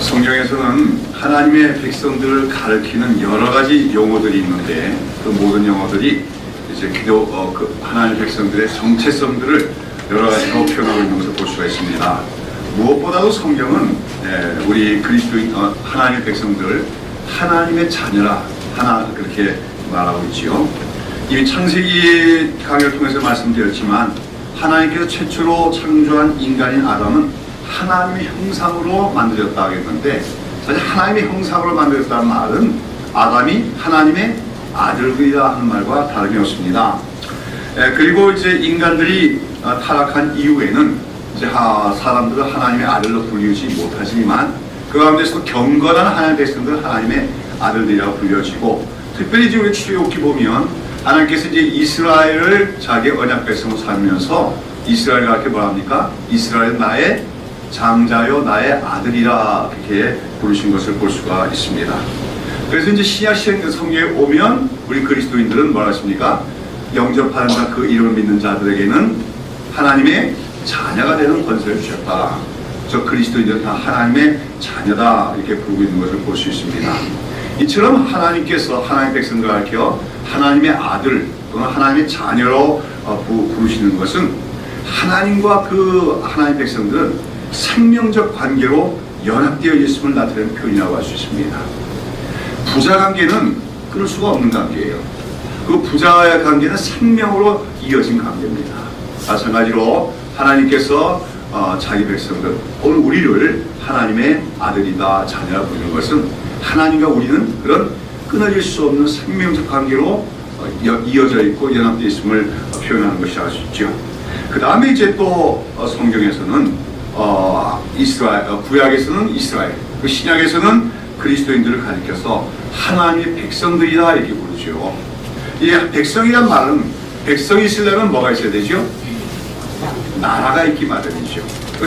성경에서는 하나님의 백성들을 가리키는 여러 가지 용어들이 있는데 그 모든 용어들이 이제 그 하나님의 백성들의 정체성들을 여러 가지로 표현하고 있는 것을 볼 수가 있습니다. 무엇보다도 성경은 우리 그리스도인 하나님의 백성들을 하나님의 자녀라 그렇게 말하고 있지요. 이미 창세기 강의를 통해서 말씀드렸지만 하나님께서 최초로 창조한 인간인 아담은 하나님의 형상으로 만들었다 하겠는데, 사실 하나님의 형상으로 만들었다는 말은 아담이 하나님의 아들이라 하는 말과 다름이 없습니다. 그리고 이제 인간들이 타락한 이후에는 이제 사람들은 하나님의 아들로 불리우지 못하지만 그 가운데서 경건한 하나님의 백성들은 하나님의 아들들이라고 불려지고, 특별히 이제 우리 출애굽기 보면 하나님께서 이제 이스라엘을 자기 언약 백성으로 살면서 이스라엘을 이렇게 뭐라 합니까? 이스라엘 나의 장자요 나의 아들이라 그렇게 부르신 것을 볼 수가 있습니다. 그래서 이제 신약 성경에 오면 우리 그리스도인들은 뭐라 하십니까? 영접하는 자 그 이름을 믿는 자들에게는 하나님의 자녀가 되는 권세를 주셨다. 저 그리스도인들은 다 하나님의 자녀다 이렇게 부르고 있는 것을 볼 수 있습니다. 이처럼 하나님께서 하나님의 백성들을 가리켜 하나님의 아들 또는 하나님의 자녀로 부르시는 것은 하나님과 그 하나님의 백성들은 생명적 관계로 연합되어 있음을 나타내는 표현이라고 할 수 있습니다. 부자 관계는 끊을 수가 없는 관계예요. 그 부자와의 관계는 생명으로 이어진 관계입니다. 마찬가지로 하나님께서 자기 백성들, 오늘 우리를 하나님의 아들이다 자녀라 부르는 것은 하나님과 우리는 그런 끊어질 수 없는 생명적 관계로 이어져 있고 연합되어 있음을 표현하는 것이 알 수 있죠. 그 다음에 이제 또 성경에서는 구약에서는 이스라엘, 그 신약에서는 그리스도인들을 가리켜서 하나님의 백성들이다 이렇게 부르죠. 이 백성이란 말은 백성이 있으려면 뭐가 있어야 되죠? 나라가 있기 마련이죠.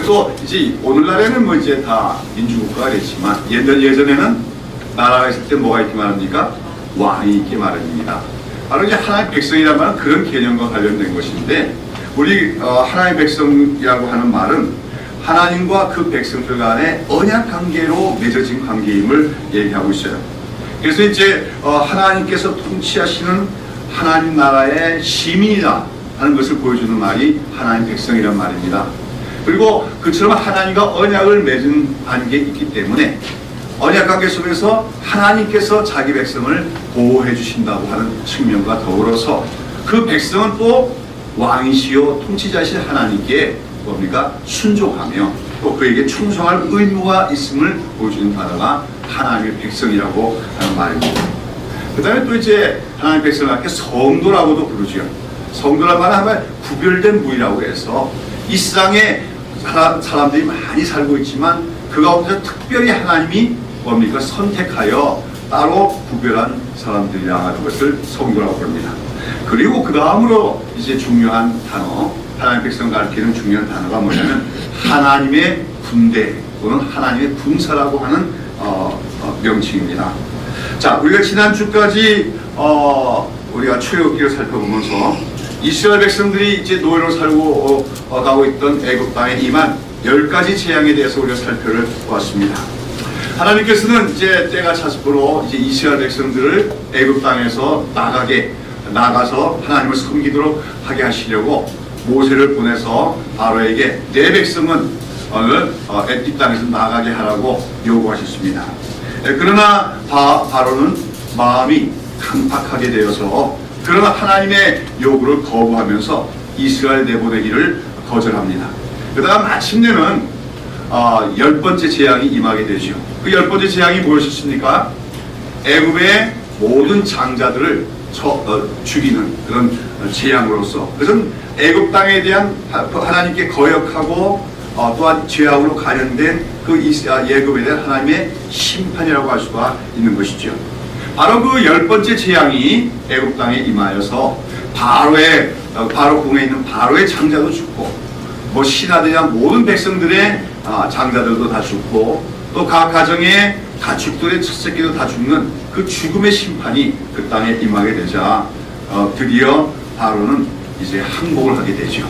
또 이제 오늘날에는 뭐 이제 다 민주국가가 됐지만 예전에는 나라가 있을 때 뭐가 있기 마련입니까? 왕이 있기 마련입니다. 바로 이제 하나님의 백성이란 말은 그런 개념과 관련된 것인데, 우리 하나님의 백성이라고 하는 말은 하나님과 그 백성들 간의 언약 관계로 맺어진 관계임을 얘기하고 있어요. 그래서 이제 하나님께서 통치하시는 하나님 나라의 시민이다 하는 것을 보여주는 말이 하나님 백성이란 말입니다. 그리고 그처럼 하나님과 언약을 맺은 관계에 있기 때문에 언약 관계 속에서 하나님께서 자기 백성을 보호해 주신다고 하는 측면과 더불어서 그 백성은 또 왕이시요 통치자이신 하나님께 뭡니까? 순종하며 또 그에게 충성할 의무가 있음을 보여주는 단어가 하나님의 백성이라고 하는 말입니다. 그 다음에 또 이제 하나님의 백성을 이렇게 성도라고도 부르죠. 성도란 말은 하면 구별된 무리라고 해서 이 세상에 사람들이 많이 살고 있지만 그 가운데서 특별히 하나님이 뭡니까? 선택하여 따로 구별한 사람들이라 하는 것을 성도라고 부릅니다. 그리고 그 다음으로 이제 중요한 단어, 하나님의 백성을 가리키는 중요한 단어가 뭐냐면 하나님의 군대 또는 하나님의 군사라고 하는 명칭입니다. 자, 우리가 지난주까지 우리가 출애굽기를 살펴보면서 이스라엘 백성들이 이제 노예로 살고 가고 있던 애굽 땅에 임한 10가지 재앙에 대해서 우리가 살펴보았습니다. 하나님께서는 이제 때가 차심으로 이제 이스라엘 백성들을 애굽 땅에서 나가서 하나님을 섬기도록 하게 하시려고 모세를 보내서 바로에게 내 백성은 이 땅에서 나가게 하라고 요구하셨습니다. 그러나 바로는 마음이 강팍하게 되어서 그러나 하나님의 요구를 거부하면서 이스라엘 내보내기를 거절합니다. 그러다가 마침내는 10번째 재앙이 임하게 되죠. 그 10번째 재앙이 무엇이었습니까? 애굽의 모든 장자들을 죽이는 그런 재앙으로서, 그것은 애굽 땅에 대한 하나님께 거역하고 또한 죄악으로 관련된 그 애굽에 대한 하나님의 심판이라고 할 수가 있는 것이죠. 바로 그 10번째 재앙이 애굽 땅에 임하여서 바로 궁에 있는 바로의 장자도 죽고, 뭐 신하들이나 모든 백성들의 장자들도 다 죽고, 또 각 가정의 가축들의 첫 새끼도 다 죽는 그 죽음의 심판이 그 땅에 임하게 되자 드디어 바로는 이제 항복을 하게 되죠.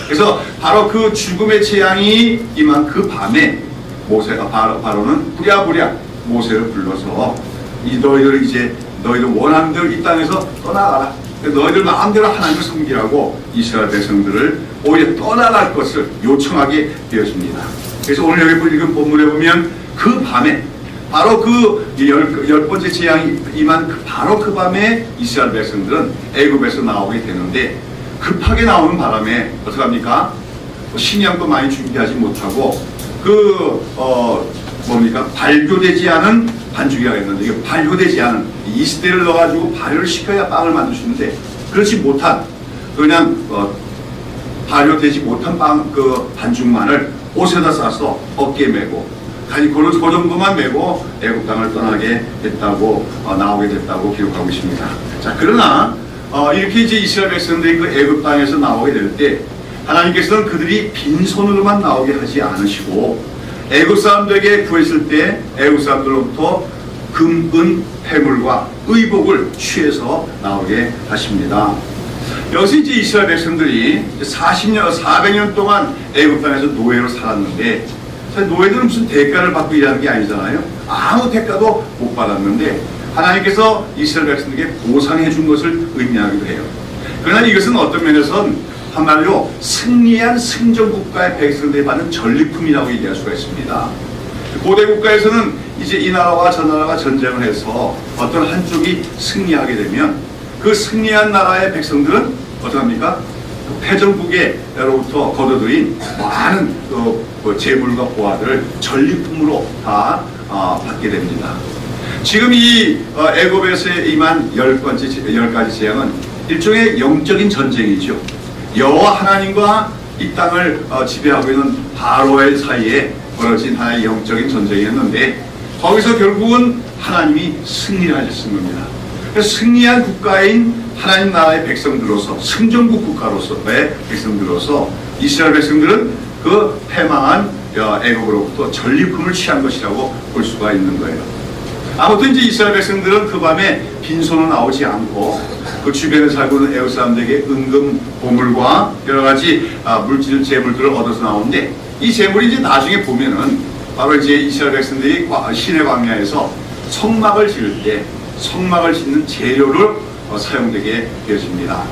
그래서 바로 그 죽음의 재앙이 임한 그 밤에 모세가 바로는 부랴부랴 모세를 불러서 너희들 원하는 대로 이 땅에서 떠나가라. 너희들 마음대로 하나님을 섬기라고 이스라엘 백성들을 오히려 떠나갈 것을 요청하게 되었습니다. 그래서 오늘 여기 읽은 본문에 보면 그 밤에 바로 그 열 번째 재앙이 임한 바로 그 밤에 이스라엘 백성들은 애굽에서 나오게 되는데 급하게 나오는 바람에 어떡합니까? 식량도 많이 준비하지 못하고 발효되지 않은 반죽이라고 했는데 이게 발효되지 않은 이스트를 넣어가지고 발효를 시켜야 빵을 만들 수 있는데 그렇지 못한 그냥 발효되지 못한 반죽만을 옷에다 싸서 어깨에 메고 그 정도만 메고 애굽 땅을 떠나게 됐다고 나오게 됐다고 기록하고 있습니다. 자, 그러나 이렇게 이제 이스라엘 백성들이 그 애굽 땅에서 나오게 될 때 하나님께서는 그들이 빈손으로만 나오게 하지 않으시고 애굽 사람들에게 구했을 때 애굽 사람들로부터 금, 은, 패물과 의복을 취해서 나오게 하십니다. 여기서 이제 이스라엘 백성들이 400년 동안 애굽 땅에서 노예로 살았는데 사실 노예들은 무슨 대가를 받고 일하는 게 아니잖아요. 아무 대가도 못 받았는데 하나님께서 이스라엘 백성들에게 보상해 준 것을 의미하기도 해요. 그러나 이것은 어떤 면에서는 한말로 승리한 승전국가의 백성들이 받는 전리품이라고 얘기할 수가 있습니다. 고대 국가에서는 이제 이 나라와 저 나라가 전쟁을 해서 어떤 한쪽이 승리하게 되면 그 승리한 나라의 백성들은 어떡합니까? 패전국에로부터 거둬들인 많은 재물과 보화들을 전리품으로 다 받게 됩니다. 지금 이 애굽에서 임한 10가지 재앙은 일종의 영적인 전쟁이죠. 여호와 하나님과 이 땅을 지배하고 있는 바로의 사이에 벌어진 하나의 영적인 전쟁이었는데 거기서 결국은 하나님이 승리를 하셨은 겁니다. 그래서 승리한 국가인 하나님 나라의 백성들로서 승전국 국가로서의 백성들로서 이스라엘 백성들은 그 패망한 애굽으로부터 전리품을 취한 것이라고 볼 수가 있는 거예요. 아무튼 이제 이스라엘 백성들은 그 밤에 빈손으로 나오지 않고 그 주변에 살고 있는 애굽 사람들에게 은금, 보물과 여러 가지 재물들을 얻어서 나오는데 이 재물이 이제 나중에 보면은 바로 이제 이스라엘 백성들이 시내 광야에서 성막을 지을 때 성막을 짓는 재료를 사용되게 되어집니다.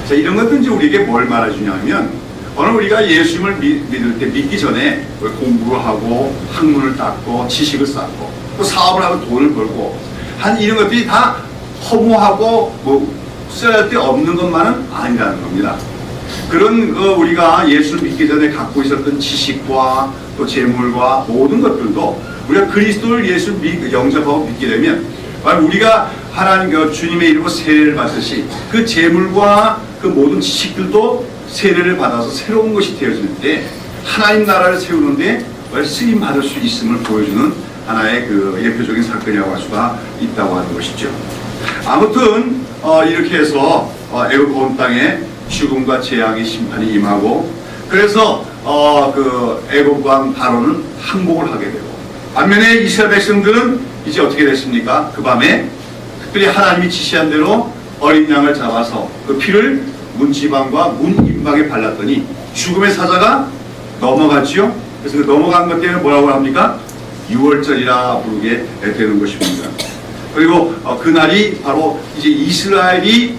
자, 이런 것들은 이제 우리에게 뭘 말해주냐면 오늘 우리가 예수님을 믿을 때 믿기 전에 공부를 하고 학문을 땄고 지식을 쌓고 또 사업을 하고 돈을 벌고 한 이런 것들이 다 허무하고 쓸데 없는 것만은 아니라는 겁니다. 그런 우리가 예수를 믿기 전에 갖고 있었던 지식과 또 재물과 모든 것들도 우리가 그리스도를 예수 영접하고 믿게 되면 우리가 하나님 주님의 이름으로 세례를 받듯이 그 재물과 그 모든 지식들도 세례를 받아서 새로운 것이 되어질 때 하나님 나라를 세우는데 쓰임 받을 수 있음을 보여주는 하나의 예표적인 사건이라고 할 수가 있다고 하는 것이죠. 아무튼 이렇게 해서 애굽 온 땅에 죽음과 재앙의 심판이 임하고 그래서 애굽 왕 바로는 항복을 하게 되고 반면에 이스라엘 백성들은 이제 어떻게 됐습니까? 그 밤에 특별히 하나님이 지시한 대로 어린 양을 잡아서 그 피를 문지방과 문인방에 발랐더니 죽음의 사자가 넘어갔지요. 그래서 그 넘어간 것 때문에 뭐라고 합니까? 유월절이라 부르게 되는 것입니다. 그리고 그날이 바로 이제 이스라엘이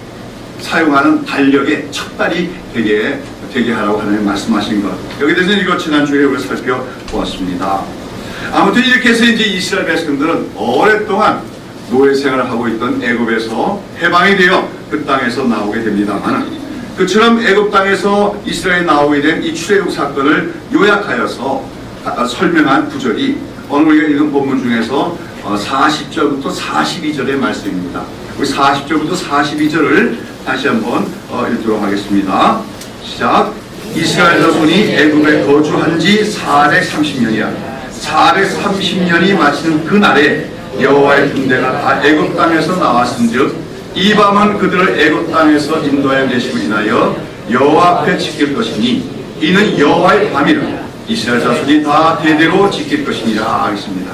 사용하는 달력의 첫 달이 되게 하라고 하나님 말씀하신 것. 여기 대해서 이거 지난주에 우리가 살펴보았습니다. 아무튼 이렇게 해서 이제 이스라엘 백성들은 오랫동안 노예 생활을 하고 있던 애굽에서 해방이 되어 그 땅에서 나오게 됩니다만 그처럼 애굽 땅에서 이스라엘이 나오게 된 이 출애굽 사건을 요약하여서 설명한 구절이 오늘 우리가 읽은 본문 중에서 40절부터 42절의 말씀입니다. 우리 40절부터 42절을 다시 한번 읽도록 하겠습니다. 시작. 이스라엘 자손이 애굽에 거주한 지 430년이야. 430년이 마치는 그날에 여호와의 군대가 다 애굽 땅에서 나왔은즉 이 밤은 그들을 애굽 땅에서 인도하여 내심을 인하여 여호와 앞에 지킬 것이니 이는 여호와의 밤이라. 이스라엘 자손이 다 대대로 지킬 것이니라 하겠습니다.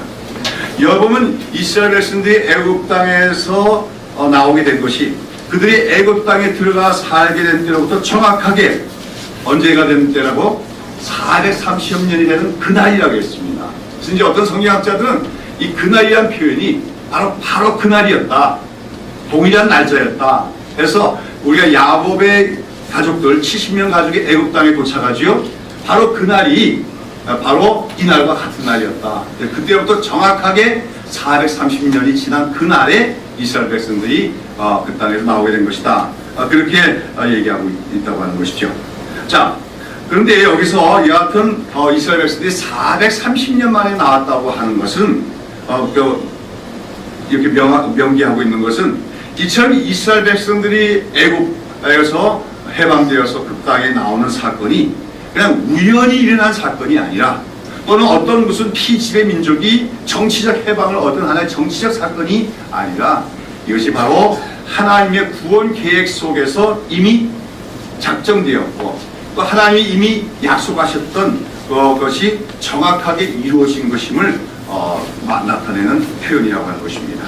여러분은 이스라엘 백성들이 애굽 땅에서 나오게 된 것이 그들이 애굽 땅에 들어가 살게 된 때로부터 정확하게 언제가 된 때라고 430년이 되는 그날이라고 했습니다. 그래서 이제 어떤 성경학자들은 이 그날이란 표현이 바로 그날이었다. 동일한 날짜였다. 그래서 우리가 야곱의 가족들 70명 가족이 애굽 땅에 도착하지요. 바로 그날이 바로 이날과 같은 날이었다. 그때부터 정확하게 430년이 지난 그날에 이스라엘 백성들이 그 땅에서 나오게 된 것이다. 그렇게 얘기하고 있다고 하는 것이죠. 자, 그런데 여기서 여하튼 이스라엘 백성들이 430년 만에 나왔다고 하는 것은 이렇게 명기하고 있는 것은 이처럼 이스라엘 백성들이 애굽에서 해방되어서 그 땅에 나오는 사건이 그냥 우연히 일어난 사건이 아니라 또는 어떤 무슨 피지배 민족이 정치적 해방을 얻은 하나의 정치적 사건이 아니라 이것이 바로 하나님의 구원 계획 속에서 이미 작정되었고 또 하나님이 이미 약속하셨던 것이 정확하게 이루어진 것임을 나타내는 표현이라고 하는 것입니다.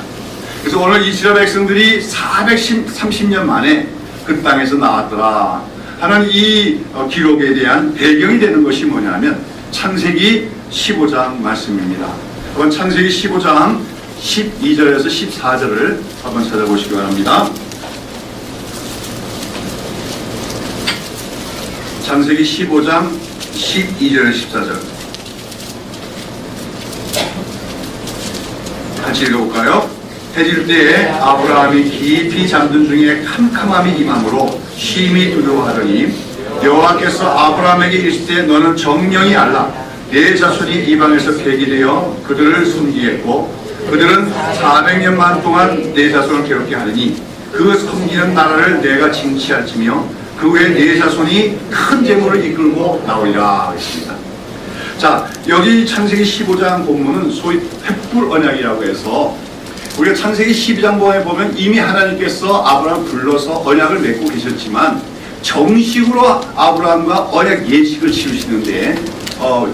그래서 오늘 이스라엘 백성들이 430년 만에 그 땅에서 나왔더라 하는 이 기록에 대한 배경이 되는 것이 뭐냐면 창세기 15장 말씀입니다. 한번 창세기 15장 12절에서 14절을 한번 찾아보시기 바랍니다. 창세기 15장 12절 14절 같이 읽어볼까요? 해질 때에 아브라함이 깊이 잠든 중에 캄캄함이 임함으로 심히 두려워하더니 여호와께서 아브라함에게 이르시되 너는 정령이 알라 내 자손이 이방에서 폐기되어 그들을 숨기겠고 그들은 400년만 동안 내 자손을 괴롭게 하리니 그 섬기는 나라를 내가 징치할지며 그 후에 내 자손이 큰 재물을 이끌고 나오리라 했습니다. 자, 여기 창세기 15장 본문은 소위 횃불 언약이라고 해서 우리가 창세기 12장 보면 이미 하나님께서 아브라함을 불러서 언약을 맺고 계셨지만 정식으로 아브라함과 언약 예식을 치르시는데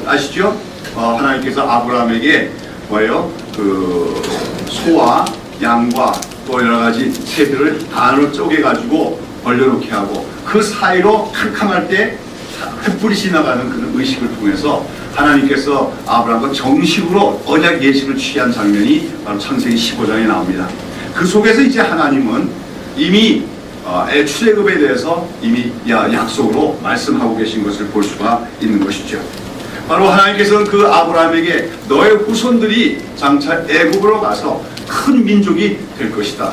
아시죠? 하나님께서 아브라함에게 뭐예요? 그 소와 양과 또 여러 가지 새들을 반으로 쪼개가지고 벌려놓게 하고 그 사이로 캄캄할 때 횃불이 지나가는 그런 의식을 통해서 하나님께서 아브라함과 정식으로 언약 예식을 취한 장면이 바로 창세기 15장에 나옵니다. 그 속에서 이제 하나님은 이미 출애굽에 대해서 이미 약속으로 말씀하고 계신 것을 볼 수가 있는 것이죠. 바로 하나님께서는 그 아브라함에게 너의 후손들이 장차 애굽으로 가서 큰 민족이 될 것이다.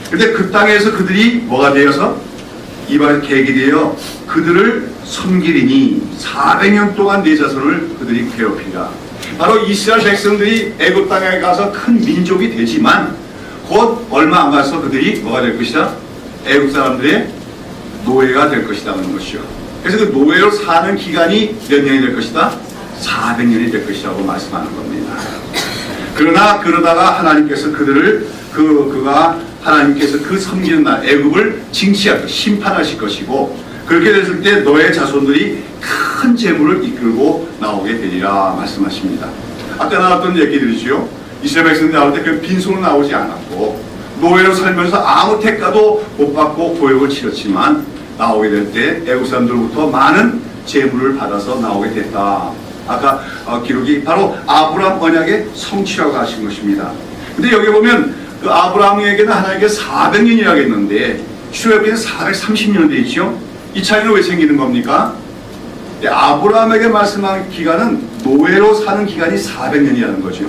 그런데 그 땅에서 그들이 뭐가 되어서 이방에 계기되어 그들을 섬기리니 400년 동안 내 자손을 그들이 괴롭히라. 바로 이스라엘 백성들이 애굽 땅에 가서 큰 민족이 되지만 곧 얼마 안 가서 그들이 뭐가 될 것이다? 애굽 사람들의 노예가 될 것이라는 것이요. 그래서 그 노예로 사는 기간이 몇 년이 될 것이다? 400년이 될 것이라고 말씀하는 겁니다. 그러다가 하나님께서 그들을 하나님께서 그 섬기는 날 애굽을 징치하고 심판하실 것이고 그렇게 됐을 때 너의 자손들이 큰 재물을 이끌고 나오게 되리라 말씀하십니다. 아까 나왔던 얘기들이지요. 이스라엘 백성들이 나올 때 그 빈손으로 나오지 않았고 노예로 살면서 아무 대가도 못 받고 고역을 치렀지만 나오게 될 때 애굽 사람들로부터 많은 재물을 받아서 나오게 됐다. 아까 기록이 바로 아브라함 언약의 성취라고 하신 것입니다. 근데 여기 보면 그 아브라함에게는 하나님께서 400년이라고 했는데 출애굽기는 430년 돼 있죠. 이 차이는 왜 생기는 겁니까? 아브라함에게 말씀한 기간은 노예로 사는 기간이 400년이라는 거죠.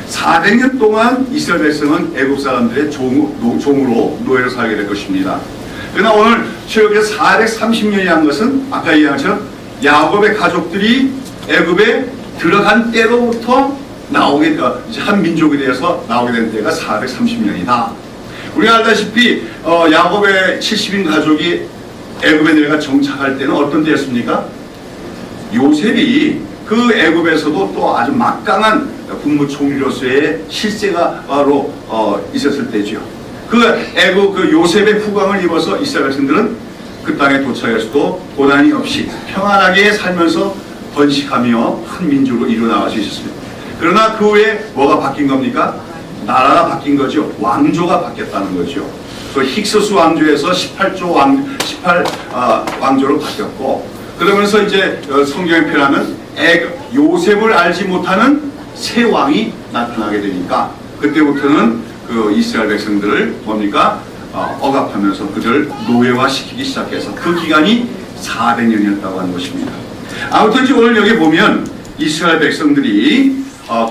400년 동안 이스라엘 백성은 애굽 사람들의 종으로 노예로 살게 될 것입니다. 그러나 오늘 출애굽기 430년이 한 것은 아까 얘기한 것처럼 야곱의 가족들이 애굽에 들어간 때로부터 나오게 이제 한 민족에 대해서 나오게 된 때가 430년이다. 우리가 알다시피 야곱의 70인 가족이 애굽에 내려가 정착할 때는 어떤 때였습니까? 요셉이 그 애굽에서도 또 아주 막강한 국무총리로서의 실세가 바로 있었을 때죠. 그 애굽 그 요셉의 후광을 입어서 이스라엘 백성들은 그 땅에 도착해서도 고난이 없이 평안하게 살면서 번식하며 큰 민족으로 이루어나갈 수 있었습니다. 그러나 그 후에 뭐가 바뀐 겁니까? 나라가 바뀐 거죠. 왕조가 바뀌었다는 거죠. 그 힉소스 왕조에서 18 왕조로 바뀌었고 그러면서 이제 성경에 표현하면 요셉을 알지 못하는 새 왕이 나타나게 되니까 그때부터는 그 이스라엘 백성들을 뭡니까? 억압하면서 그들 노예화시키기 시작해서 그 기간이 400년이었다고 하는 것입니다. 아무튼 오늘 여기 보면 이스라엘 백성들이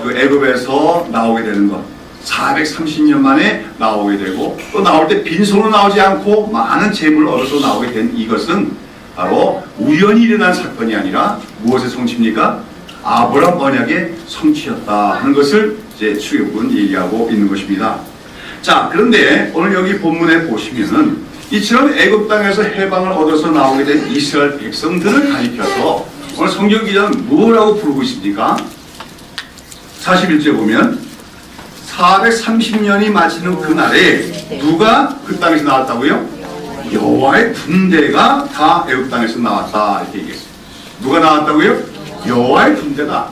그 애굽에서 나오게 되는 것 430년 만에 나오게 되고 또 나올 때 빈손으로 나오지 않고 많은 재물을 얻어서 나오게 된 이것은 바로 우연히 일어난 사건이 아니라 무엇의 성취입니까? 아브라함 언약의 성취였다 하는 것을 이제 출애굽은 얘기하고 있는 것입니다. 자, 그런데 오늘 여기 본문에 보시면은 이처럼 애굽 땅에서 해방을 얻어서 나오게 된 이스라엘 백성들을 가리켜서 오늘 성경 기자는 뭐라고 부르고 있습니까? 41절 보면 430년이 마치는 그날에 누가 그 땅에서 나왔다고요? 여호와의 군대가 다 애굽 땅에서 나왔다 이렇게 얘기했어요. 누가 나왔다고요? 여호와의 군대다.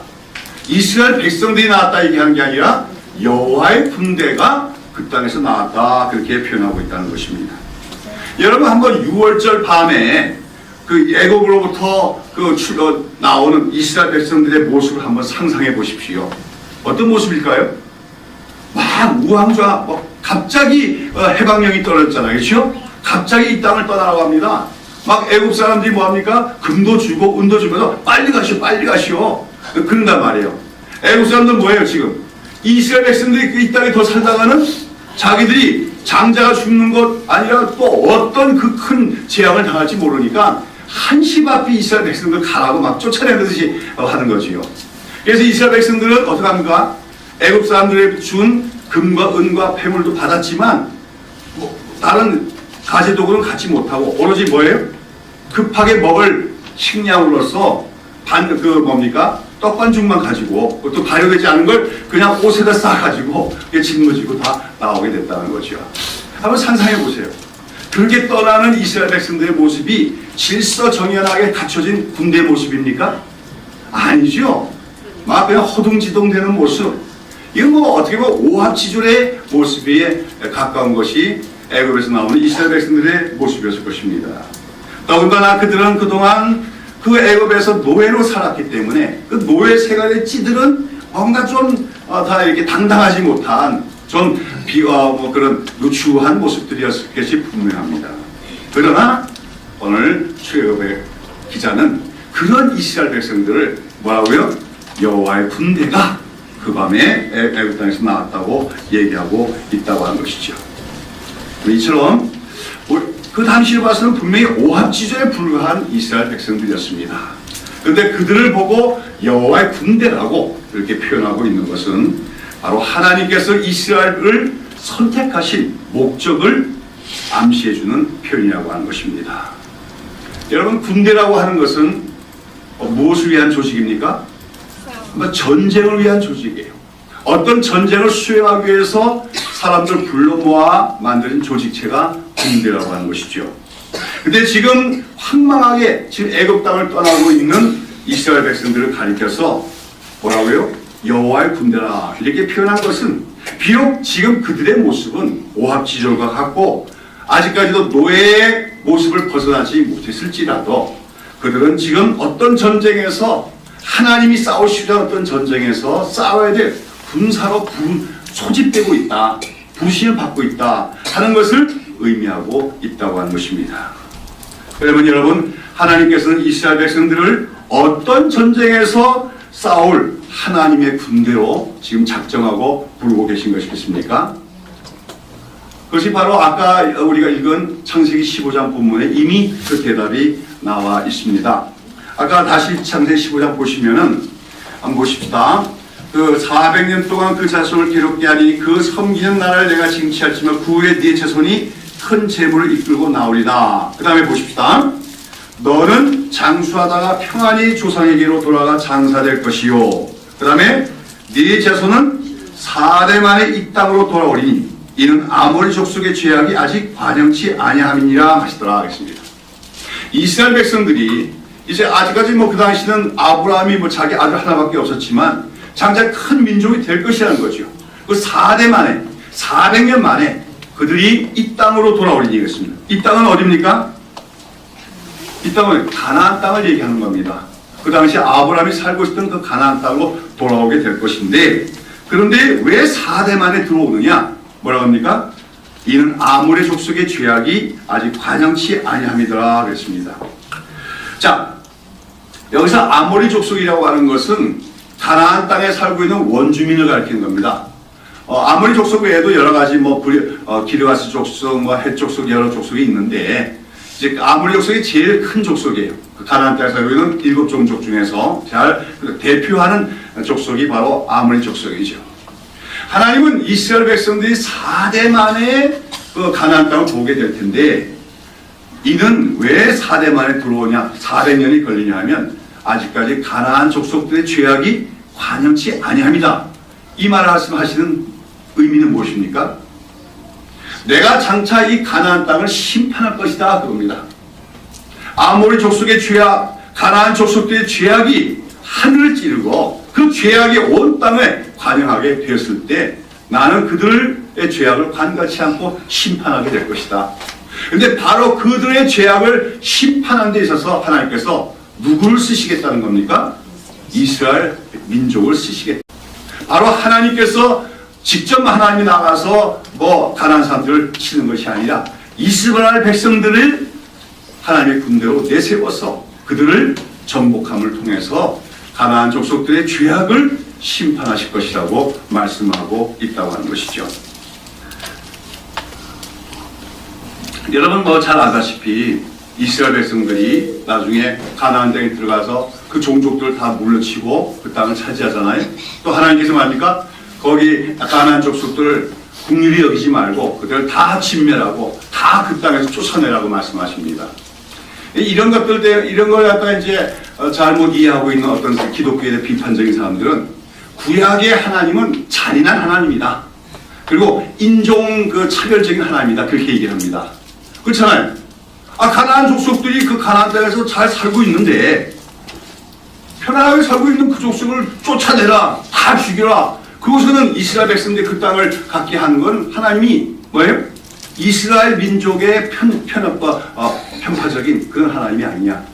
이스라엘 백성들이 나왔다 얘기하는 게 아니라 여호와의 군대가 그 땅에서 나왔다 그렇게 표현하고 있다는 것입니다. 여러분 한번 6월절 밤에 그 애굽으로부터 나오는 이스라엘 백성들의 모습을 한번 상상해 보십시오. 어떤 모습일까요? 막 우왕좌 갑자기 해방령이 떨어졌잖아요. 그렇죠? 갑자기 이 땅을 떠나라고 합니다. 막 애굽 사람들이 뭐합니까? 금도 주고 은도 주면서 빨리 가시오. 그런단 말이에요. 애굽 사람들은 뭐예요 지금? 이스라엘 백성들이 이 땅에 더 살다가는 자기들이 장자가 죽는 것 아니라 또 어떤 그 큰 재앙을 당할지 모르니까 한시 앞에 이스라엘 백성들 가라고 막 쫓아내듯이 하는 거지요. 그래서 이스라엘 백성들은 어떻게 합니까? 애굽 사람들이 준 금과 은과 폐물도 받았지만 다른 가재도구는 갖지 못하고 오로지 뭐예요? 급하게 먹을 식량으로서 떡반죽만 가지고 또 발효되지 않은 걸 그냥 옷에다 싸가지고 짊어지고 다 나오게 됐다는 거죠. 한번 상상해 보세요. 그렇게 떠나는 이스라엘 백성들의 모습이 질서정연하게 갖춰진 군대 모습입니까? 아니죠. 막 그냥 허둥지둥되는 모습. 이건 어떻게 보면 오합지졸의 모습에 가까운 것이 애굽에서 나오는 이스라엘 백성들의 모습이었을 것입니다. 더군다나 그들은 그동안 그 애굽에서 노예로 살았기 때문에 그 노예 생활의 찌들은 뭔가 좀 다 이렇게 당당하지 못한 좀 그런 누추한 모습들이었을 것이 분명합니다. 그러나 오늘 출애굽의 기자는 그런 이스라엘 백성들을 뭐라고요? 여호와의 군대가 그 밤에 애굽 땅에서 나왔다고 얘기하고 있다고 하는 것이죠. 이처럼 그 당시를 봐서는 분명히 오합지졸에 불과한 이스라엘 백성들이었습니다. 그런데 그들을 보고 여호와의 군대라고 이렇게 표현하고 있는 것은 바로 하나님께서 이스라엘을 선택하신 목적을 암시해주는 표현이라고 하는 것입니다. 여러분 군대라고 하는 것은 무엇을 위한 조직입니까? 전쟁을 위한 조직이에요. 어떤 전쟁을 수행하기 위해서 사람들 불러 모아 만든 조직체가 군대라고 하는 것이죠. 근데 지금 황망하게 지금 애굽 땅을 떠나고 있는 이스라엘 백성들을 가리켜서 뭐라고요? 여호와의 군대라 이렇게 표현한 것은 비록 지금 그들의 모습은 오합지졸과 같고 아직까지도 노예의 모습을 벗어나지 못했을지라도 그들은 지금 어떤 전쟁에서 하나님이 싸우시려는 어떤 전쟁에서 싸워야 될 군사로 소집되고 있다, 부심을 받고 있다 하는 것을 의미하고 있다고 하는 것입니다. 그러면 여러분 하나님께서는 이스라엘 백성들을 어떤 전쟁에서 싸울 하나님의 군대로 지금 작정하고 부르고 계신 것이겠습니까? 그것이 바로 아까 우리가 읽은 창세기 15장 본문에 이미 그 대답이 나와 있습니다. 아까 다시 창세기 15장 보시면은 한번 보십시다. 그 400년 동안 그 자손을 괴롭게 하니 그 섬기는 나라를 내가 징치할지만 그 후에 네 자손이 큰 재물을 이끌고 나오리다. 그 다음에 보십시다. 너는 장수하다가 평안히 조상에게로 돌아가 장사될 것이요. 그 다음에 네 자손은 4대 만에 이 땅으로 돌아오리니 이는 아모리 족속의 죄악이 아직 반영치 아니함이니라 하시더라 하겠습니다. 이스라엘 백성들이 이제 아직까지 그 당시는 아브라함이 자기 아들 하나밖에 없었지만 장차 큰 민족이 될 것이라는 거죠. 그 4대 만에 400년 만에 그들이 이 땅으로 돌아오리니 이것입니다. 이 땅은 어디입니까? 이 땅은 가나안 땅을 얘기하는 겁니다. 그 당시 아브라함이 살고 있었던 그 가나안 땅으로 돌아오게 될 것인데, 그런데 왜 4대 만에 들어오느냐? 뭐라고 합니까? 이는 아모리 족속의 죄악이 아직 관영치 아니함이더라 그랬습니다. 자, 여기서 아모리 족속이라고 하는 것은 가나안 땅에 살고 있는 원주민을 가리키는 겁니다. 아모리 족속 외에도 여러 가지 기르가스 족속, 헷 족속, 여러 족속이 있는데, 이제 아모리 족속이 제일 큰 족속이에요. 가나안 땅에 살고 있는 7종족 중에서 잘 대표하는 족속이 바로 아모리 족속이죠. 하나님은 이스라엘 백성들이 4대 만에 가나안 땅을 보게 될 텐데, 이는 왜 4대 만에 들어오냐, 400년이 걸리냐 하면 아직까지 가나안 족속들의 죄악이 관영치 아니함이다. 이 말을 말씀하시는 의미는 무엇입니까? 내가 장차 이 가나안 땅을 심판할 것이다 그겁니다. 아모리 족속의 죄악, 가나안 족속들의 죄악이 하늘을 찌르고 그 죄악이 온 땅에 관영하게 되었을 때 나는 그들의 죄악을 관같이 않고 심판하게 될 것이다. 그런데 바로 그들의 죄악을 심판하는 데 있어서 하나님께서 누구를 쓰시겠다는 겁니까? 이스라엘 민족을 쓰시겠다. 바로 하나님께서 직접 하나님이 나가서 가나안 사람들을 치는 것이 아니라 이스라엘 백성들을 하나님의 군대로 내세워서 그들을 정복함을 통해서 가나안 족속들의 죄악을 심판하실 것이라고 말씀하고 있다고 하는 것이죠. 여러분 잘 아다시피 이스라엘 백성들이 나중에 가나안 땅에 들어가서 그 종족들을 다 물러치고 그 땅을 차지하잖아요. 또 하나님께서 말합니까? 거기 가나안 족속들을 긍휼히 여기지 말고 그들을 다 진멸하고 다 그 땅에서 쫓아내라고 말씀하십니다. 이런 걸 갖다가 이제 잘못 이해하고 있는 어떤 기독교에 대한 비판적인 사람들은 구약의 하나님은 잔인한 하나님이다. 그리고 인종 차별적인 하나님이다. 그렇게 얘기를 합니다. 그렇잖아요. 가나안 족속들이 그 가나안 땅에서 잘 살고 있는데 편안하게 살고 있는 그 족속을 쫓아내라. 다 죽여라. 그곳에는 이스라엘 백성들이 그 땅을 갖게 하는 건 하나님이 뭐예요? 이스라엘 민족의 편파적인 그런 하나님이 아니냐.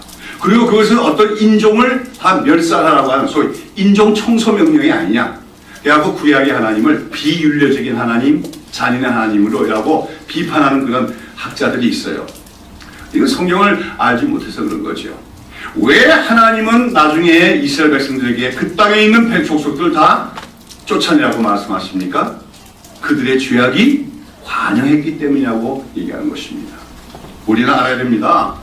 그리고 그것은 어떤 인종을 다 멸살하라고 하는 소위 인종 청소 명령이 아니냐. 그래서 구약의 하나님을 비윤리적인 하나님, 잔인한 하나님으로라고 비판하는 그런 학자들이 있어요. 이건 성경을 알지 못해서 그런 거죠. 왜 하나님은 나중에 이스라엘 백성들에게 그 땅에 있는 족속들을 다 쫓아내라고 말씀하십니까? 그들의 죄악이 관영했기 때문이라고 얘기하는 것입니다. 우리는 알아야 됩니다.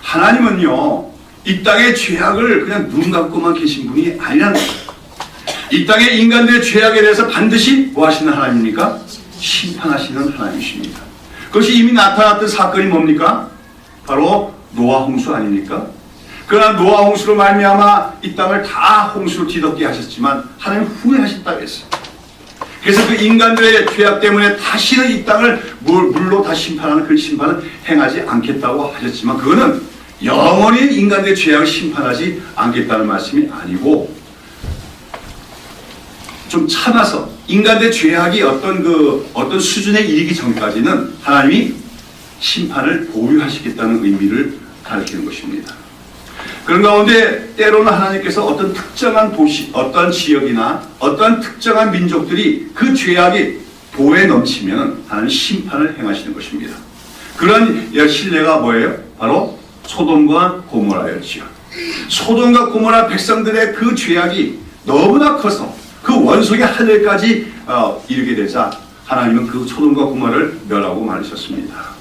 하나님은요, 이 땅의 죄악을 그냥 눈 감고만 계신 분이 아니라는 거예요. 이 땅의 인간들의 죄악에 대해서 반드시 뭐 하시는 하나님입니까? 심판하시는 하나님이십니다. 그것이 이미 나타났던 사건이 뭡니까? 바로 노아 홍수 아닙니까? 그러나 노아 홍수로 말미암아 이 땅을 다 홍수로 뒤덮게 하셨지만 하나님 후회하셨다고 했어요. 그래서 그 인간들의 죄악 때문에 다시는 이 땅을 물로 다 심판하는 그 심판은 행하지 않겠다고 하셨지만 그거는 영원히 인간들의 죄악을 심판하지 않겠다는 말씀이 아니고 좀 참아서 인간들의 죄악이 어떤 수준에 이르기 전까지는 하나님이 심판을 보류하시겠다는 의미를 가리키는 것입니다. 그런 가운데 때로는 하나님께서 어떤 특정한 도시, 어떤 지역이나 어떤 특정한 민족들이 그 죄악이 도에 넘치면 하나님 심판을 행하시는 것입니다. 그런 신뢰가 뭐예요? 바로 소돔과 고모라였지요. 소돔과 고모라 백성들의 그 죄악이 너무나 커서 그 원속의 하늘까지 이르게 되자 하나님은 그 소돔과 고모라를 멸하고 말으셨습니다.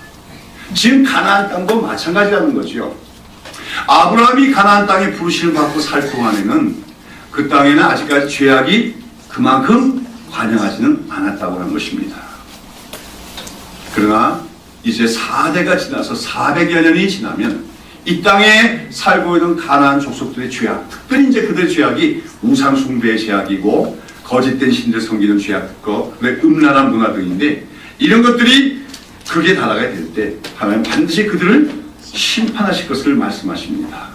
지금 가나안 땅도 마찬가지라는 거죠. 아브라함이 가나안 땅에 부르심을 받고 살 동안에는 그 땅에는 아직까지 죄악이 그만큼 관영하지는 않았다고 하는 것입니다. 그러나 이제 4대가 지나서 400여 년이 지나면 이 땅에 살고 있는 가나안 족속들의 죄악, 특별히 이제 그들의 죄악이 우상 숭배의 죄악이고 거짓된 신들 섬기는 죄악과 음란한 문화 등인데 이런 것들이 극에 달하게 될 때 하나님 반드시 그들을 심판하실 것을 말씀하십니다.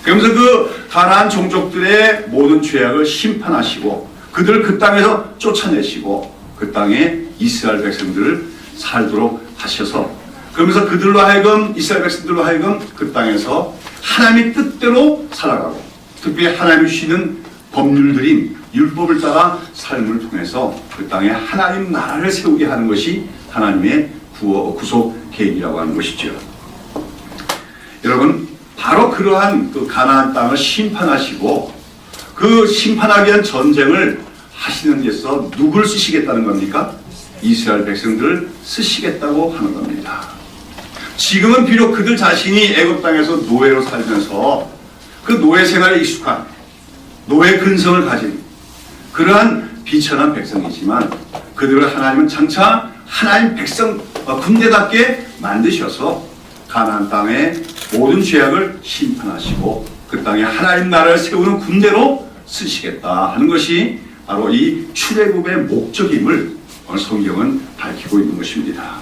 그러면서 그 가나안 종족들의 모든 죄악을 심판하시고 그들을 그 땅에서 쫓아내시고 그 땅에 이스라엘 백성들을 살도록 하셔서 그러면서 그들로 하여금 이스라엘 백성들로 하여금 그 땅에서 하나님의 뜻대로 살아가고 특별히 하나님이 주시는 법률들인 율법을 따라 삶을 통해서 그 땅에 하나님 나라를 세우게 하는 것이 하나님의 구속 계획이라고 하는 것이죠. 여러분, 바로 그러한 그 가나안 땅을 심판하시고 그 심판하기 위한 전쟁을 하시는 데서 누구를 쓰시겠다는 겁니까? 이스라엘 백성들을 쓰시겠다고 하는 겁니다. 지금은 비록 그들 자신이 애굽 땅에서 노예로 살면서 그 노예 생활에 익숙한 노예 근성을 가진 그러한 비천한 백성이지만 그들을 하나님은 장차 하나님 백성 군대답게 만드셔서 가나안 땅의 모든 죄악을 심판하시고 그 땅에 하나님 나라를 세우는 군대로 쓰시겠다 하는 것이 바로 이 출애굽의 목적임을 오늘 성경은 밝히고 있는 것입니다.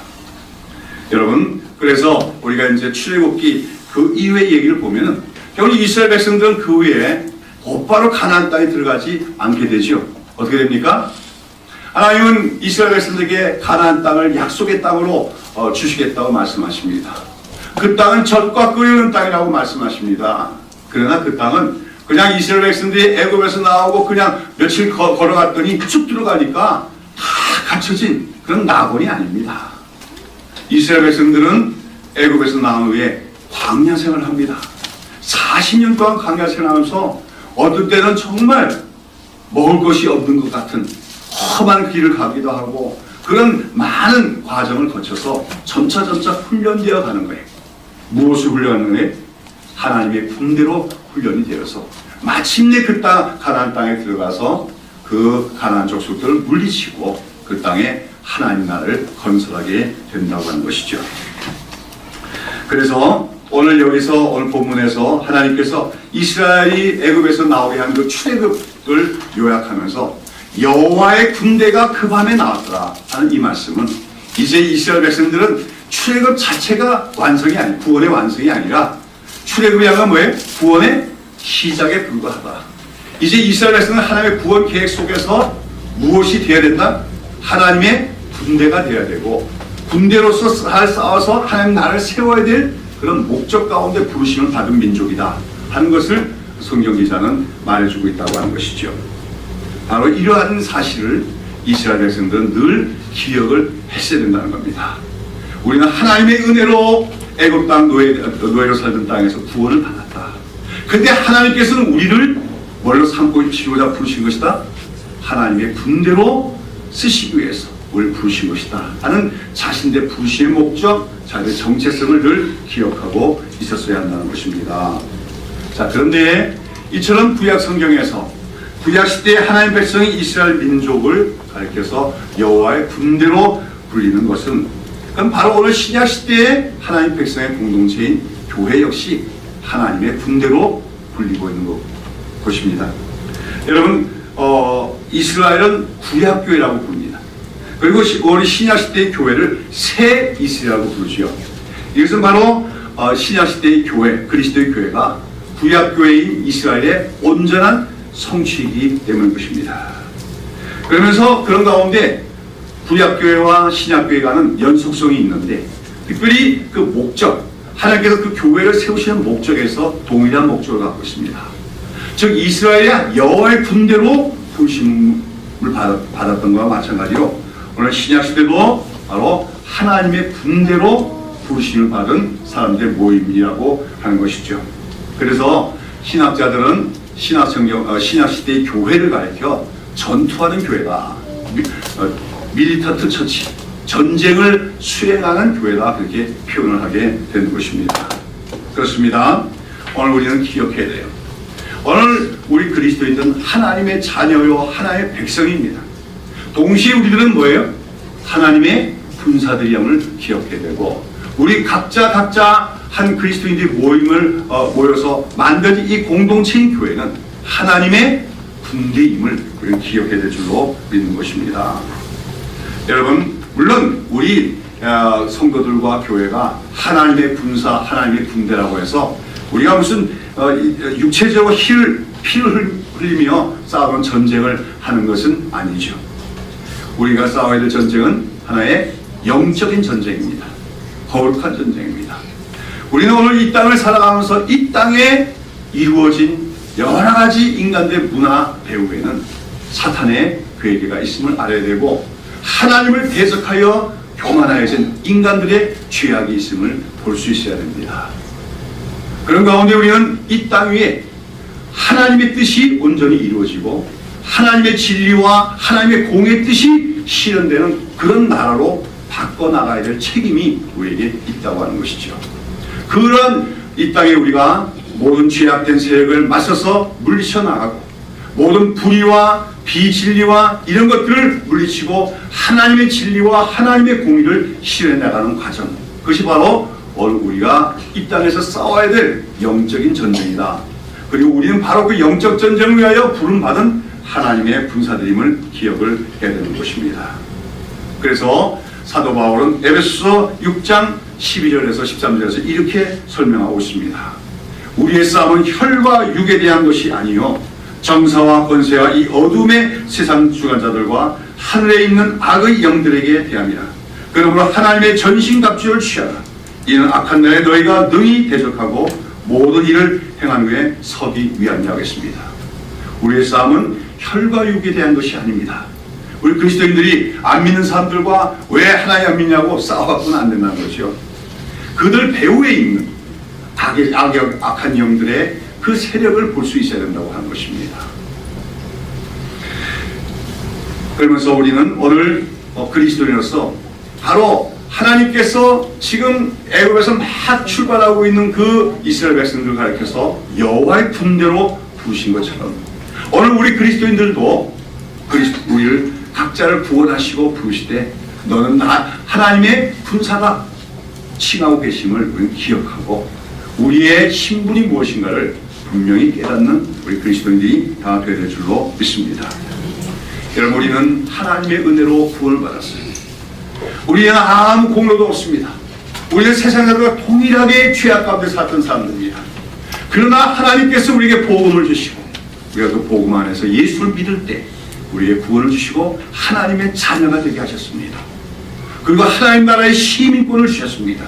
여러분, 그래서 우리가 이제 출애굽기 그 이후의 얘기를 보면은 결국 이스라엘 백성들은 그 후에 곧바로 가나안 땅에 들어가지 않게 되죠. 어떻게 됩니까? 하나님은 이스라엘 백성들에게 가나안 땅을 약속의 땅으로 주시겠다고 말씀하십니다. 그 땅은 젖과 꿀이 흐르는 땅이라고 말씀하십니다. 그러나 그 땅은 그냥 이스라엘 백성들이 애굽에서 나오고 그냥 며칠 걸어갔더니 쭉 들어가니까 다 갖춰진 그런 낙원이 아닙니다. 이스라엘 백성들은 애굽에서 나온 후에 광야 생활을 합니다. 40년 동안 광야 생활하면서 어떤 때는 정말 먹을 것이 없는 것 같은 험한 길을 가기도 하고 그런 많은 과정을 거쳐서 점차 훈련되어 가는 거예요. 무엇을 훈련하는 거예요? 하나님의 군대로 훈련이 되어서 마침내 그 땅, 가나안 땅에 들어가서 그 가나안 족속들을 물리치고 그 땅에 하나님 나라를 건설하게 된다고 하는 것이죠. 그래서 오늘 여기서 오늘 본문에서 하나님께서 이스라엘이 애굽에서 나오게 한 그 출애굽을 요약하면서 여호와의 군대가 그 밤에 나왔더라 하는 이 말씀은 이제 이스라엘 백성들은 출애굽 자체가 완성이 아니 구원의 완성이 아니라 출애굽이 아니라 뭐예요? 구원의 시작에 불과하다. 이제 이스라엘 백성은 하나님의 구원 계획 속에서 무엇이 되어야 된다? 하나님의 군대가 되어야 되고 군대로서 잘 싸워서 하나님 나라를 세워야 될 그런 목적 가운데 부르심을 받은 민족이다 하는 것을 성경 기자는 말해주고 있다고 하는 것이죠. 바로 이러한 사실을 이스라엘 백성들은 늘 기억을 했어야 된다는 겁니다. 우리는 하나님의 은혜로 애굽 땅 노예로 살던 땅에서 구원을 받았다. 근데 하나님께서는 우리를 뭘로 삼고 치고자 부르신 것이다? 하나님의 군대로 쓰시기 위해서 우리를 부르신 것이다 하는 자신의 부르심의 목적, 자기의 정체성을 늘 기억하고 있었어야 한다는 것입니다. 자, 그런데 이처럼 구약 성경에서 구약 시대의 하나님 백성이 이스라엘 민족을 가리켜서 여호와의 군대로 불리는 것은 그럼 바로 오늘 신약 시대의 하나님 백성의 공동체인 교회 역시 하나님의 군대로 불리고 있는 것입니다. 여러분, 이스라엘은 구약교회라고 부릅니다. 그리고 우리 신약 시대의 교회를 새 이스라엘이라고 부르죠. 이것은 바로 신약 시대의 교회, 그리스도의 교회가 구약교회인 이스라엘의 온전한 성취이기 때문인 것입니다. 그러면서 그런 가운데 구약교회와 신약교회가는 연속성이 있는데 특별히 그 목적, 하나님께서 그 교회를 세우시는 목적에서 동일한 목적을 갖고 있습니다. 즉 이스라엘이 여호와의 군대로 부르심을 받았던 것과 마찬가지로 오늘 신약시대도 바로 하나님의 군대로 부르심을 받은 사람들의 모임이라고 하는 것이죠. 그래서 신학자들은 신약시대의 교회를 가리켜 전투하는 교회다, 밀리턴트 처치, 전쟁을 수행하는 교회다, 그렇게 표현을 하게 되는 것입니다. 그렇습니다. 오늘 우리는 기억해야 돼요. 오늘 우리 그리스도인들은 하나님의 자녀요 하나님의 백성입니다. 동시에 우리들은 뭐예요? 하나님의 군사들임을 기억해야 되고 우리 각자 한 그리스도인들이 모여서 만든 이 공동체인 교회는 하나님의 군대임을 우리는 기억해야 될 줄로 믿는 것입니다. 여러분, 물론 우리 성도들과 교회가 하나님의 군사, 하나님의 군대라고 해서 우리가 무슨 육체적으로 피를 흘리며 싸우는 전쟁을 하는 것은 아니죠. 우리가 싸워야 될 전쟁은 하나의 영적인 전쟁입니다. 거룩한 전쟁입니다. 우리는 오늘 이 땅을 살아가면서 이 땅에 이루어진 여러 가지 인간들의 문화 배후에는 사탄의 괴계가 있음을 알아야 되고, 하나님을 대적하여 교만하여진 인간들의 죄악이 있음을 볼 수 있어야 됩니다. 그런 가운데 우리는 이 땅 위에 하나님의 뜻이 온전히 이루어지고 하나님의 진리와 하나님의 공의 뜻이 실현되는 그런 나라로 바꿔나가야 될 책임이 우리에게 있다고 하는 것이죠. 그런 이 땅에 우리가 모든 죄악된 세력을 맞서서 물리쳐 나가고, 모든 불의와 비진리와 이런 것들을 물리치고 하나님의 진리와 하나님의 공의를 실현해 나가는 과정, 그것이 바로 오늘 우리가 이 땅에서 싸워야 될 영적인 전쟁이다. 그리고 우리는 바로 그 영적 전쟁을 위하여 부름받은 하나님의 군사들임을 기억을 해야 되는 것입니다. 그래서 사도 바울은 에베소서 6장 12절에서 13절에서 이렇게 설명하고 있습니다. 우리의 싸움은 혈과 육에 대한 것이 아니요 정사와 권세와 이 어둠의 세상 주관자들과 하늘에 있는 악의 영들에게 대함이라. 그러므로 하나님의 전신갑주를 취하라. 이는 악한 날에 너희가 능히 대적하고 모든 일을 행한 후에 서기 위함이라 하겠습니다. 우리의 싸움은 혈과 육에 대한 것이 아닙니다. 우리 그리스도인들이 안 믿는 사람들과 왜 하나님 안 믿냐고 싸워갖고는 안 된다는 거죠. 그들 배후에 있는 악한 영들의 그 세력을 볼 수 있어야 된다고 하는 것입니다. 그러면서 우리는 오늘 그리스도인으로서 바로 하나님께서 지금 애굽에서 막 출발하고 있는 그 이스라엘 백성들을 가리켜서 여호와의 분대로 부르신 것처럼, 오늘 우리 그리스도인들도 우리를 각자를 구원하시고 부르시되 너는 하나님의 군사가 칭하고 계심을 우리는 기억하고 우리의 신분이 무엇인가를 분명히 깨닫는 우리 그리스도인들이 다 되어야 될 줄로 믿습니다. 여러분, 우리는 하나님의 은혜로 구원을 받았어요. 우리는 아무 공로도 없습니다. 우리는 세상 사람들과 동일하게 죄악 가운데 살던 사람들입니다. 그러나 하나님께서 우리에게 복음을 주시고 우리가 그 복음 안에서 예수를 믿을 때 우리의 구원을 주시고 하나님의 자녀가 되게 하셨습니다. 그리고 하나님 나라의 시민권을 주셨습니다.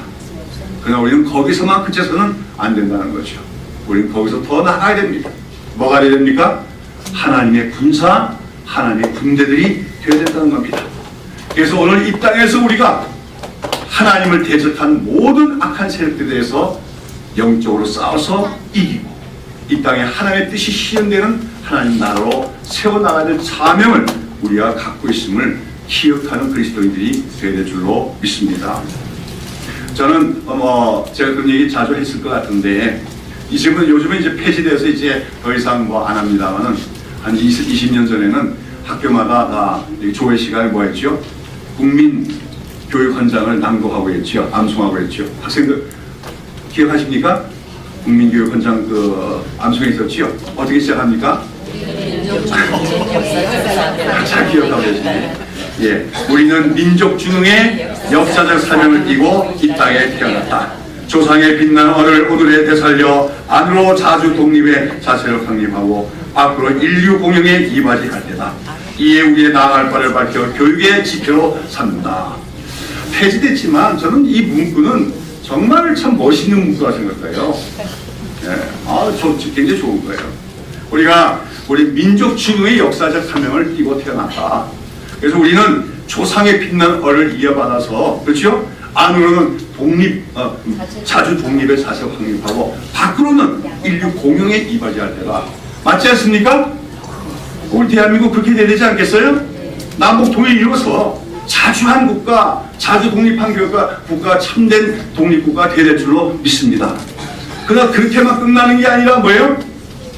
그러나 우리는 거기서만 그쳐서는 안 된다는 거죠. 우리는 거기서 더 나아가야 됩니다. 뭐가 돼야 됩니까? 하나님의 군사, 하나님의 군대들이 되어야 된다는 겁니다. 그래서 오늘 이 땅에서 우리가 하나님을 대적한 모든 악한 세력들에 대해서 영적으로 싸워서 이기고 이 땅에 하나님의 뜻이 실현되는 하나님 나라로 세워나가야 될 사명을 우리가 갖고 있음을 기억하는 그리스도인들이 되어야 될 줄로 믿습니다. 저는 제가 그런 얘기 자주 했을 것 같은데 요즘은 이제 폐지돼서 이제 더 이상 안 합니다만은 한 20년 전에는 학교마다 다 조회 시간에 뭐 했죠? 국민교육헌장을 낭독하고 했죠. 암송하고 했죠. 학생들 기억하십니까? 국민교육헌장 암송에 있었죠. 어떻게 시작합니까? 잘 기억하고 계시네. 예, 우리는 민족준흥의 역사적 사명을 띠고 이 땅에 태어났다. 조상의 빛나는 언을 오늘에 되살려 안으로 자주 독립의 자세를 확립하고 앞으로 인류 공영에 이바지할 때다. 이에 우리의 나아갈 바를 밝혀 교육의 지표로 삼는다. 폐지됐지만 저는 이 문구는 정말 참 멋있는 문구라 생각해요. 예, 굉장히 좋은 거예요. 우리 민족 진흥의 역사적 사명을 띠고 태어났다. 그래서 우리는 조상의 빛난 얼을 이어받아서, 그렇죠? 안으로는 자주 독립의 자세를 확립하고 밖으로는 인류 공영에 이바지할 때다. 맞지 않습니까? 우리 대한민국 그렇게 돼야 되지 않겠어요? 남북 통일 이루어서 자주한 국가, 자주 독립한 국가, 참된 독립국가 되야 될 줄로 믿습니다. 그러나 그렇게만 끝나는 게 아니라 뭐예요?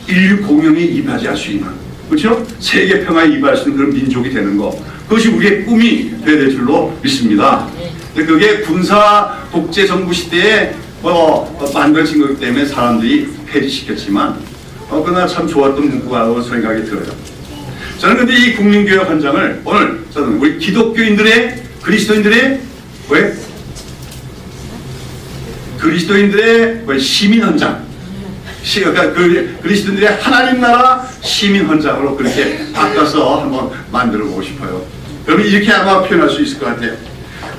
인류 공영에 이바지할 수 있는, 그렇죠? 세계 평화에 이바지할 수 있는 그런 민족이 되는 거, 그것이 우리의 꿈이 되야 될 줄로 믿습니다. 그게 군사 독재 정부 시대에 만들어진 거기 때문에 사람들이 폐지시켰지만 그러나 참 좋았던 문구라고 생각이 들어요. 저는 근데 이 국민교육헌장을 오늘 저는 우리 기독교인들의 그리스도인들의 시민헌장, 그러니까 그리스도인들의 하나님 나라 시민헌장으로 그렇게 바꿔서 한번 만들어 보고 싶어요. 그러면 이렇게 아마 표현할 수 있을 것 같아요.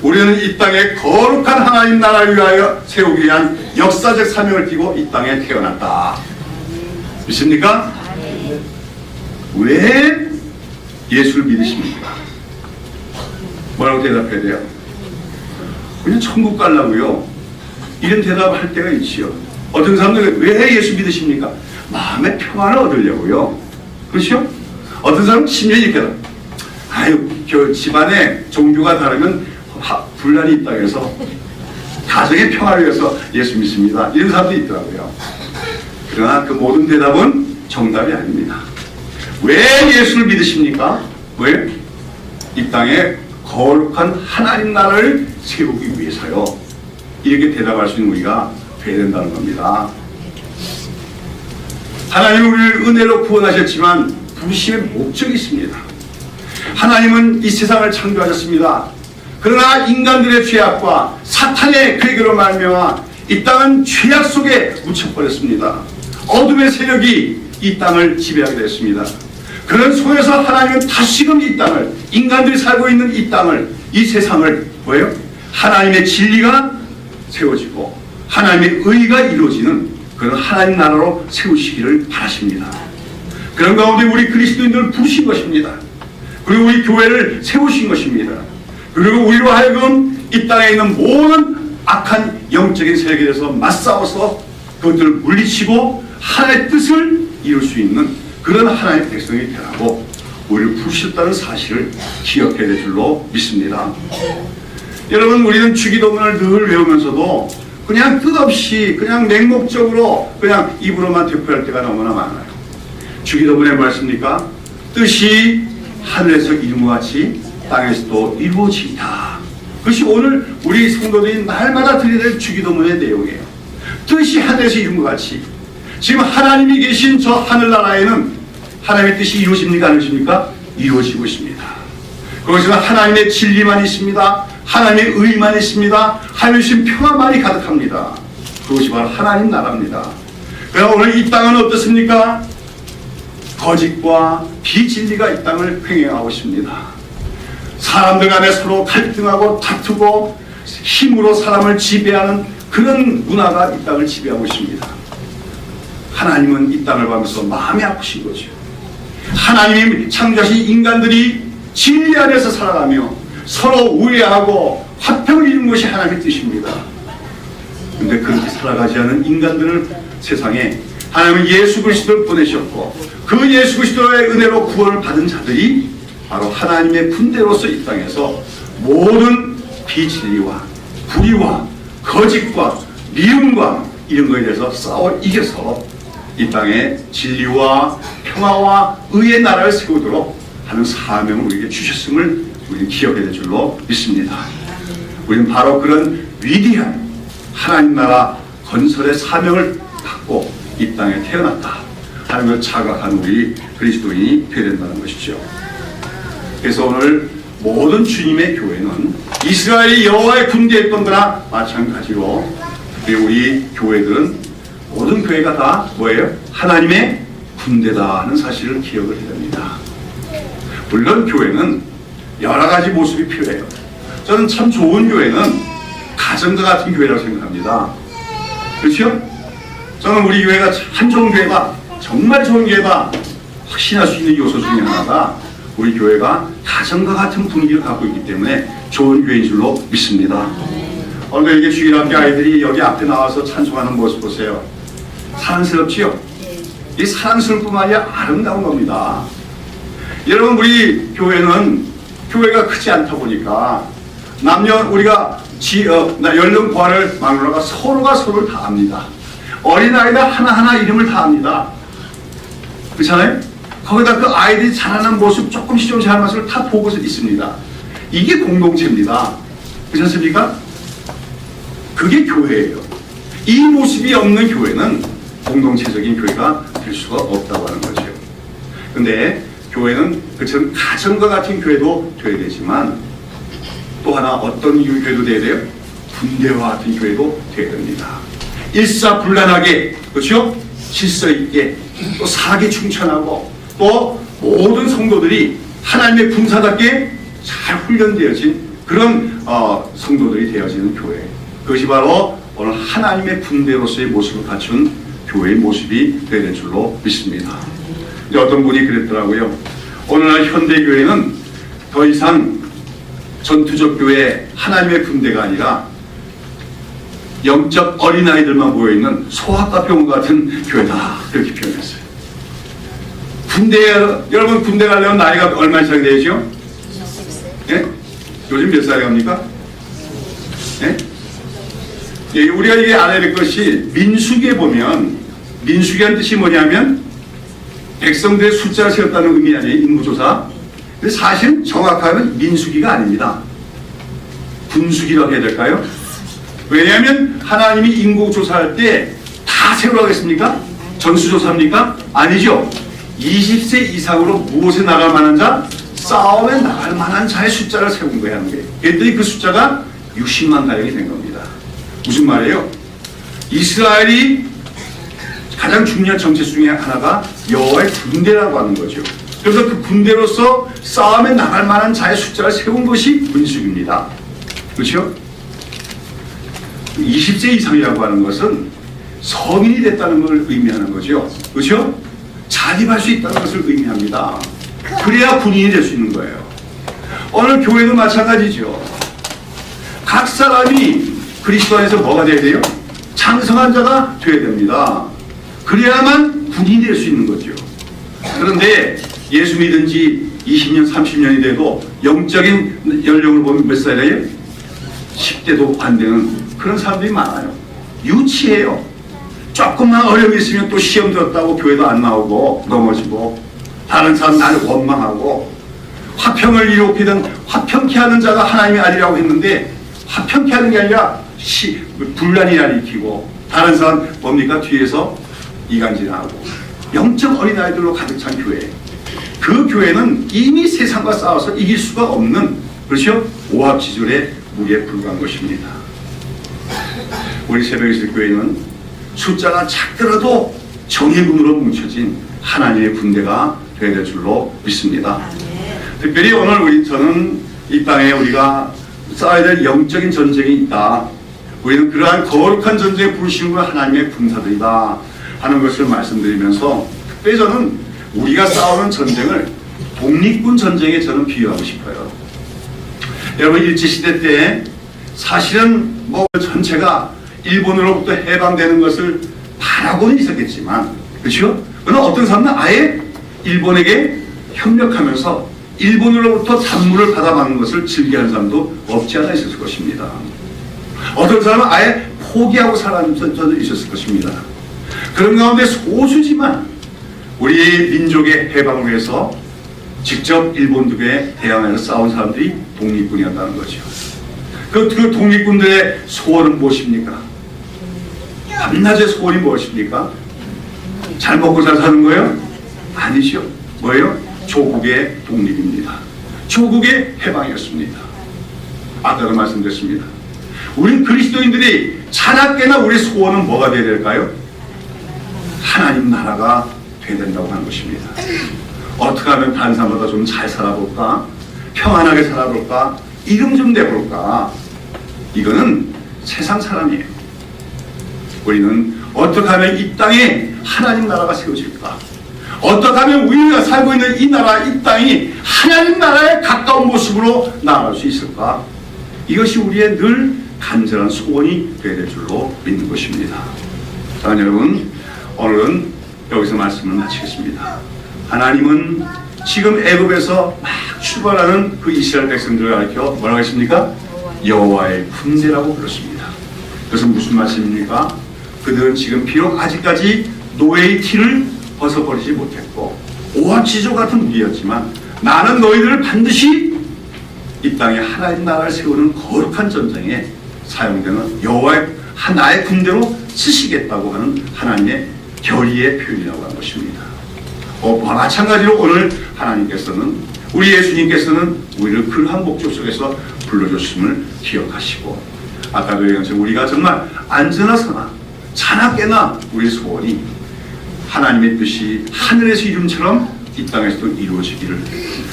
우리는 이 땅에 거룩한 하나님 나라를 위하여 세우기 위한 역사적 사명을 띠고 이 땅에 태어났다. 믿습니까? 왜 예수를 믿으십니까? 뭐라고 대답해야 돼요? 그냥 천국 가려고요. 이런 대답할 때가 있지요. 어떤 사람들은 왜 예수 믿으십니까? 마음의 평안을 얻으려고요. 그렇죠? 어떤 사람은 심지어 이렇게 아유, 집안에 종교가 다르면 분란이 있다 해서 가정의 평화를 위해서 예수 믿습니다. 이런 사람도 있더라고요. 그러나 그 모든 대답은 정답이 아닙니다. 왜 예수를 믿으십니까? 왜? 이 땅에 거룩한 하나님 나라를 세우기 위해서요. 이렇게 대답할 수 있는 우리가 돼야 된다는 겁니다. 하나님은 우리를 은혜로 구원하셨지만 부르심의 목적이 있습니다. 하나님은 이 세상을 창조하셨습니다. 그러나 인간들의 죄악과 사탄의 괴계로 말미암아 이 땅은 죄악 속에 묻혀버렸습니다. 어둠의 세력이 이 땅을 지배하게 됐습니다. 그런 속에서 하나님은 다시금 이 땅을, 인간들이 살고 있는 이 땅을, 이 세상을 뭐예요? 하나님의 진리가 세워지고 하나님의 의가 이루어지는 그런 하나님 나라로 세우시기를 바라십니다. 그런 가운데 우리 그리스도인들을 부르신 것입니다. 그리고 우리 교회를 세우신 것입니다. 그리고 우리로 하여금 이 땅에 있는 모든 악한 영적인 세력에 대해서 맞싸워서 그것들을 물리치고 하나님의 뜻을 이룰 수 있는 그런 하나님의 백성이 되라고 우리를 부르셨다는 사실을 기억해야 될 줄로 믿습니다. 여러분, 우리는 주기도문을 늘 외우면서도 그냥 뜻없이 그냥 맹목적으로 그냥 입으로만 되풀이할 때가 너무나 많아요. 주기도문에 뭐였습니까? 뜻이 하늘에서 이룬 것 같이 땅에서도 이루어지이다. 그것이 오늘 우리 성도들이 날마다 드려야 될 주기도문의 내용이에요. 뜻이 하늘에서 이룬 것 같이 지금 하나님이 계신 저 하늘나라에는 하나님의 뜻이 이루어집니까? 안 이루어집니까? 이루어지고 있습니다. 그것은 하나님의 진리만 있습니다. 하나님의 의만 있습니다. 하나님의 주신 평화만이 가득합니다. 그것이 바로 하나님 나라입니다. 그러나 오늘 이 땅은 어떻습니까? 거짓과 비진리가 이 땅을 횡행하고 있습니다. 사람들 간에 서로 갈등하고 다투고 힘으로 사람을 지배하는 그런 문화가 이 땅을 지배하고 있습니다. 하나님은 이 땅을 보면서 마음이 아프신 거죠. 하나님이 창조하신 인간들이 진리 안에서 살아가며 서로 우애하고 화평을 이룬 것이 하나님의 뜻입니다. 그런데 그렇게 살아가지 않은 인간들을 세상에 하나님은 예수 그리스도를 보내셨고 그 예수 그리스도의 은혜로 구원을 받은 자들이 바로 하나님의 군대로서 이 땅에서 모든 비진리와 불의와 거짓과 미움과 이런 것에 대해서 싸워 이겨서 이 땅에 진리와 평화와 의의 나라를 세우도록 하는 사명을 우리에게 주셨음을 우리는 기억해야 될 줄로 믿습니다. 우리는 바로 그런 위대한 하나님 나라 건설의 사명을 받고 이 땅에 태어났다 하는 걸 자각한 우리 그리스도인이 되어야 된다는 것이죠. 그래서 오늘 모든 주님의 교회는 이스라엘이 여호와의 군대였던 거나 마찬가지로 우리 교회들은 모든 교회가 다 뭐예요? 하나님의 군대다 하는 사실을 기억을 해야 됩니다. 물론 교회는 여러 가지 모습이 필요해요. 저는 참 좋은 교회는 가정과 같은 교회라고 생각합니다. 그렇죠? 저는 우리 교회가 참 좋은 교회다, 정말 좋은 교회다 확신할 수 있는 요소 중에 하나가 우리 교회가 가정과 같은 분위기를 갖고 있기 때문에 좋은 교회인 줄로 믿습니다. 오늘 이게 주일학교 아이들이 여기 앞에 나와서 찬송하는 모습 보세요. 사랑스럽지요? 이 사랑스러울 뿐만 아니라 아름다운 겁니다. 여러분, 우리 교회는 교회가 크지 않다 보니까 남녀 우리가 연령 부활을 막론하가 서로가 서로를 다 압니다. 어린아이들 하나하나 이름을 다 압니다. 그렇잖아요? 거기다 그 아이들이 자라는 모습 조금씩 좀 자라는 모습을 다 보고서 있습니다. 이게 공동체입니다. 그렇지 않습니까? 그게 교회예요. 이 모습이 없는 교회는 공동체적인 교회가 될 수가 없다고 하는 거죠. 근데 교회는 그처럼 가정과 같은 교회도 되어야 되지만 또 하나 어떤 교회도 되어야 돼요? 군대와 같은 교회도 되어야 됩니다. 일사불란하게, 그렇죠? 질서 있게, 또 사기 충천하고, 또 모든 성도들이 하나님의 군사답게 잘 훈련되어진 그런 성도들이 되어지는 교회. 그것이 바로 오늘 하나님의 군대로서의 모습을 갖춘 교회의 모습이 되어야 될 줄로 믿습니다. 이제 어떤 분이 그랬더라고요. 오늘날 현대교회는 더 이상 전투적 교회, 하나님의 군대가 아니라 영적 어린아이들만 모여있는 소아과 병원 같은 교회다, 이렇게 표현했어요. 여러분 군대 가려면 나이가 얼마 이상 되죠? 예? 요즘 몇 살에 갑니까? 예? 예, 우리가 이게 알아야 될 것이, 민수기에 보면, 민수기란 뜻이 뭐냐면 백성들의 숫자를 세웠다는 의미 아니에요, 인구조사. 근데 사실 정확하면 민수기가 아닙니다. 분수기라고 해야 될까요? 왜냐하면 하나님이 인구조사할 때 다 세우라고 했습니까? 전수조사입니까? 아니죠. 20세 이상으로 무엇에 나갈 만한 자? 싸움에 나갈 만한 자의 숫자를 세운 거야. 그랬더니 그 숫자가 60만 가량이 된 겁니다. 무슨 말이에요? 이스라엘이 가장 중요한 정체 중에 하나가 여호와의 군대라고 하는 거죠. 그래서 그 군대로서 싸움에 나갈 만한 자의 숫자를 세운 것이 민수기입니다. 그렇죠? 20세 이상이라고 하는 것은 성인이 됐다는 걸 의미하는 거죠. 그렇죠? 자립할 수 있다는 것을 의미합니다. 그래야 군인이 될 수 있는 거예요. 오늘 교회도 마찬가지죠. 각 사람이 그리스도 안에서 뭐가 돼야 돼요? 장성한 자가 되어야 됩니다. 그래야만 군인이 될 수 있는 거죠. 그런데 예수 믿은 지 20년, 30년이 돼도 영적인 연령을 보면 몇 살이에요? 10대도 안 되는 그런 사람들이 많아요. 유치해요. 조금만 어려움이 있으면 또 시험 들었다고 교회도 안 나오고 넘어지고, 다른 사람 나를 원망하고, 화평을 일으키던 화평케 하는 자가 하나님이 아니라고 했는데 화평케 하는 게 아니라 분란이나 일으키고, 다른 사람 뭡니까? 뒤에서 이간질하고, 영적 어린아이들로 가득 찬 교회. 그 교회는 이미 세상과 싸워서 이길 수가 없는, 그렇죠? 오합지졸의 무리에 불과한 것입니다. 우리 새벽이슬 교회는 숫자가 작더라도 정예군으로 뭉쳐진 하나님의 군대가 되어야 될 줄로 믿습니다. 특별히 오늘 저는 이 땅에 우리가 싸워야 될 영적인 전쟁이 있다. 우리는 그러한 거룩한 전쟁에 부르시는 건 하나님의 군사들이다 하는 것을 말씀드리면서, 특별히 저는 우리가 싸우는 전쟁을 독립군 전쟁에 저는 비유하고 싶어요. 여러분, 일제시대 때 사실은 뭐 전체가 일본으로부터 해방되는 것을 바라고는 있었겠지만, 그렇죠? 그러나 어떤 사람은 아예 일본에게 협력하면서 일본으로부터 잔물을 받아먹는 것을 즐겨하는 사람도 없지 않아 있었을 것입니다. 어떤 사람은 아예 포기하고 사는 사람도 있었을 것입니다. 그런 가운데 소수지만 우리 민족의 해방을 위해서 직접 일본군에 대항해서 싸운 사람들이 독립군이었다는 거죠. 그 독립군들의 소원은 무엇입니까? 밤낮의 소원이 무엇입니까? 잘 먹고 잘 사는 거예요? 아니죠. 뭐예요? 조국의 독립입니다. 조국의 해방이었습니다. 아까도 말씀드렸습니다. 우리 그리스도인들이 차갑게나 우리 소원은 뭐가 되어야 될까요? 하나님 나라가 되어야 된다고 하는 것입니다. 어떻게 하면 다른 사람보다 좀 잘 살아볼까? 평안하게 살아볼까? 이름 좀 내볼까? 이거는 세상 사람이에요. 우리는 어떻게 하면 이 땅에 하나님 나라가 세워질까? 어떻게 하면 우리가 살고 있는 이 나라, 이 땅이 하나님 나라에 가까운 모습으로 나아갈 수 있을까? 이것이 우리의 늘 간절한 소원이 되어야 될 줄로 믿는 것입니다. 자, 여러분, 오늘은 여기서 말씀을 마치겠습니다. 하나님은 지금 애굽에서 막 출발하는 그 이스라엘 백성들을 가리켜 뭐라고 했습니까? 여호와의 군대라고 불렀습니다. 그것은 무슨 말씀입니까? 그들은 지금 비록 아직까지 노예의 티를 벗어버리지 못했고 오합지졸 같은 무리였지만, 나는 너희들을 반드시 이 땅에 하나님 나라를 세우는 거룩한 전쟁에 사용되는 여호와의 나의 군대로 쓰시겠다고 하는 하나님의 결의의 표현이라고 하는 것입니다. 마찬가지로 오늘 하나님께서는, 우리 예수님께서는 우리를 그러한 목적 속에서 불러줬음을 기억하시고, 아까도 얘기한 것처럼 우리가 정말 안전하서나 자나깨나 우리의 소원이 하나님의 뜻이 하늘에서 이름처럼 이 땅에서도 이루어지기를,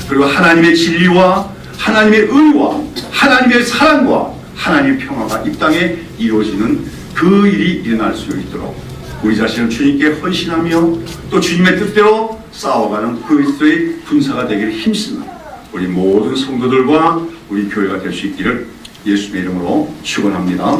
그리고 하나님의 진리와 하나님의 의와 하나님의 사랑과 하나님의 평화가 이 땅에 이루어지는 그 일이 일어날 수 있도록 우리 자신을 주님께 헌신하며 또 주님의 뜻대로 싸워가는 그리스도의 군사가 되기를 힘쓰는 우리 모든 성도들과 우리 교회가 될 수 있기를 예수님의 이름으로 축원합니다.